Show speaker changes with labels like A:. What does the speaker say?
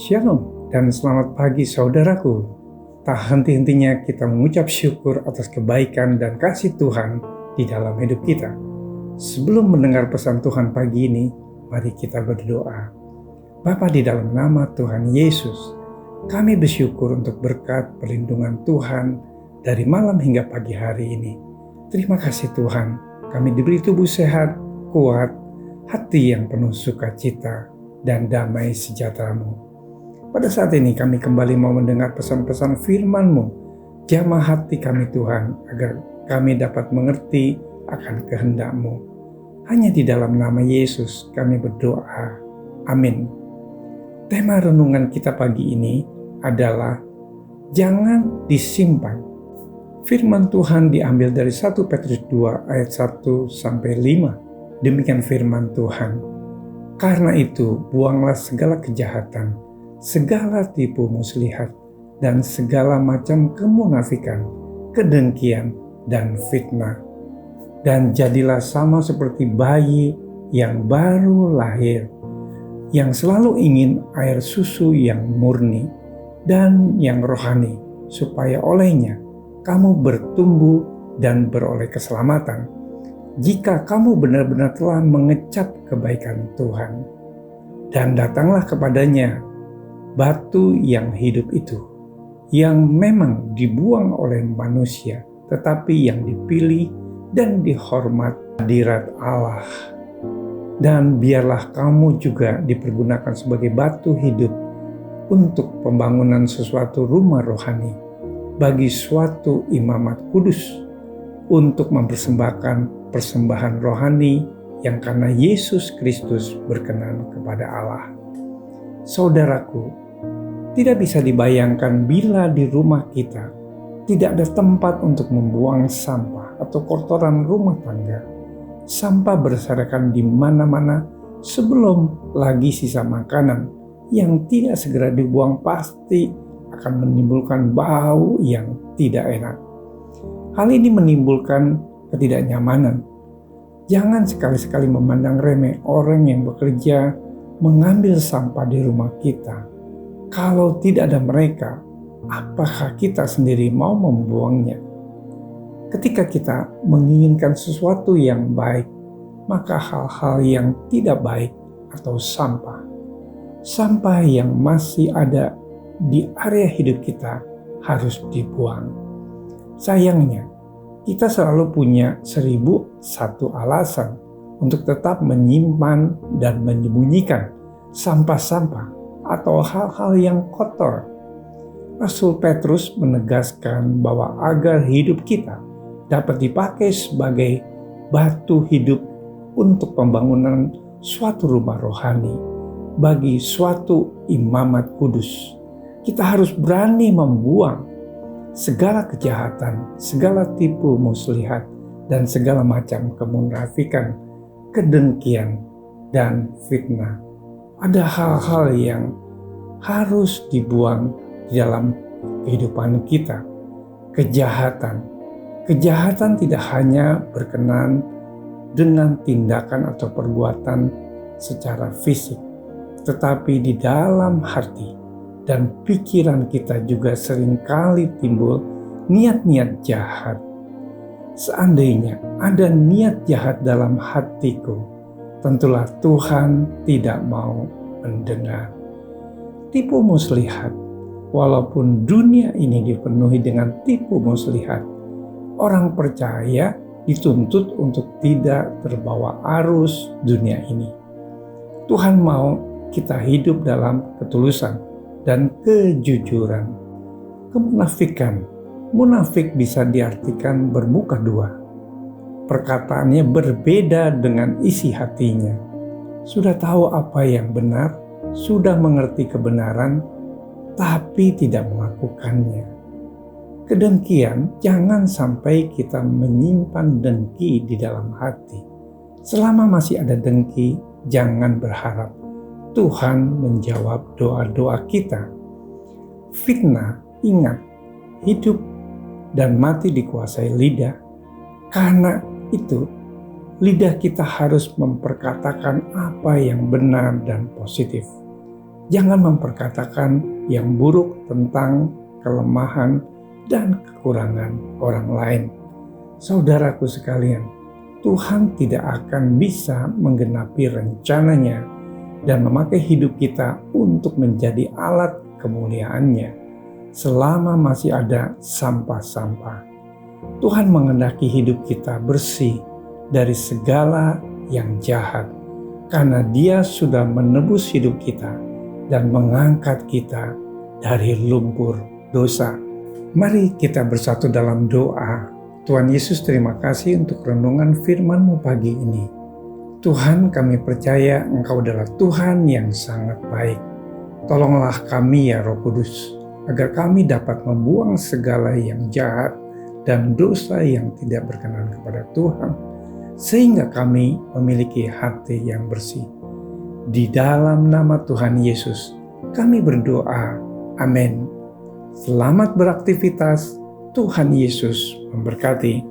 A: Shalom dan selamat pagi saudaraku. Tak henti-hentinya kita mengucap syukur atas kebaikan dan kasih Tuhan di dalam hidup kita. Sebelum mendengar pesan Tuhan pagi ini, mari kita berdoa. Bapa, di dalam nama Tuhan Yesus, kami bersyukur untuk berkat perlindungan Tuhan dari malam hingga pagi hari ini. Terima kasih Tuhan, kami diberi tubuh sehat, kuat, hati yang penuh sukacita dan damai sejahtera-Mu. Pada saat ini kami kembali mau mendengar pesan-pesan firman-Mu. Jamah hati kami Tuhan, agar kami dapat mengerti akan kehendak-Mu. Hanya di dalam nama Yesus kami berdoa. Amin. Tema renungan kita pagi ini adalah jangan disimpan. Firman Tuhan diambil dari 1 Petrus 2 ayat 1-5. Demikian firman Tuhan. Karena itu buanglah segala kejahatan, segala tipu muslihat, dan segala macam kemunafikan, kedengkian, dan fitnah. Dan jadilah sama seperti bayi yang baru lahir, yang selalu ingin air susu yang murni dan yang rohani, supaya olehnya kamu bertumbuh dan beroleh keselamatan, jika kamu benar-benar telah mengecap kebaikan Tuhan. Dan datanglah kepadanya batu yang hidup itu, yang memang dibuang oleh manusia, tetapi yang dipilih dan dihormat hadirat Allah. Dan biarlah kamu juga dipergunakan sebagai batu hidup untuk pembangunan sesuatu rumah rohani, bagi suatu imamat kudus, untuk mempersembahkan persembahan rohani yang karena Yesus Kristus berkenan kepada Allah. Saudaraku, tidak bisa dibayangkan bila di rumah kita tidak ada tempat untuk membuang sampah atau kotoran rumah tangga. Sampah berserakan di mana-mana, sebelum lagi sisa makanan yang tidak segera dibuang pasti akan menimbulkan bau yang tidak enak. Hal ini menimbulkan ketidaknyamanan. Jangan sekali-sekali memandang remeh orang yang bekerja mengambil sampah di rumah kita. Kalau tidak ada mereka, apakah kita sendiri mau membuangnya? Ketika kita menginginkan sesuatu yang baik, maka hal-hal yang tidak baik atau sampah yang masih ada di area hidup kita harus dibuang. Sayangnya, kita selalu punya 1001 alasan untuk tetap menyimpan dan menyembunyikan sampah-sampah atau hal-hal yang kotor. Rasul Petrus menegaskan bahwa agar hidup kita dapat dipakai sebagai batu hidup untuk pembangunan suatu rumah rohani, bagi suatu imamat kudus, kita harus berani membuang segala kejahatan, segala tipu muslihat, dan segala macam kemunafikan, kedengkian, dan fitnah. Ada hal-hal yang harus dibuang di dalam kehidupan kita. Kejahatan tidak hanya berkenan dengan tindakan atau perbuatan secara fisik, tetapi di dalam hati dan pikiran kita juga seringkali timbul niat-niat jahat. Seandainya ada niat jahat dalam hatiku, tentulah Tuhan tidak mau mendengar. Tipu muslihat, walaupun dunia ini dipenuhi dengan tipu muslihat, orang percaya dituntut untuk tidak terbawa arus dunia ini. Tuhan mau kita hidup dalam ketulusan dan kejujuran. Munafik bisa diartikan bermuka dua. Perkataannya berbeda dengan isi hatinya. Sudah tahu apa yang benar, sudah mengerti kebenaran, tapi tidak melakukannya. Kedengkian, jangan sampai kita menyimpan dengki di dalam hati. Selama masih ada dengki, jangan berharap Tuhan menjawab doa-doa kita. Fitnah, ingat, hidup dan mati dikuasai lidah. Karena itu, lidah kita harus memperkatakan apa yang benar dan positif. Jangan memperkatakan yang buruk tentang kelemahan dan kekurangan orang lain. Saudaraku sekalian, Tuhan tidak akan bisa menggenapi rencananya dan memakai hidup kita untuk menjadi alat kemuliaan-Nya selama masih ada sampah-sampah. Tuhan menghendaki hidup kita bersih dari segala yang jahat, karena Dia sudah menebus hidup kita dan mengangkat kita dari lumpur dosa. Mari kita bersatu dalam doa. Tuhan Yesus, terima kasih untuk renungan firman-Mu pagi ini. Tuhan, kami percaya Engkau adalah Tuhan yang sangat baik. Tolonglah kami ya Roh Kudus, agar kami dapat membuang segala yang jahat dan dosa yang tidak berkenan kepada Tuhan, sehingga kami memiliki hati yang bersih. Di dalam nama Tuhan Yesus, kami berdoa. Amin. Selamat beraktivitas. Tuhan Yesus memberkati.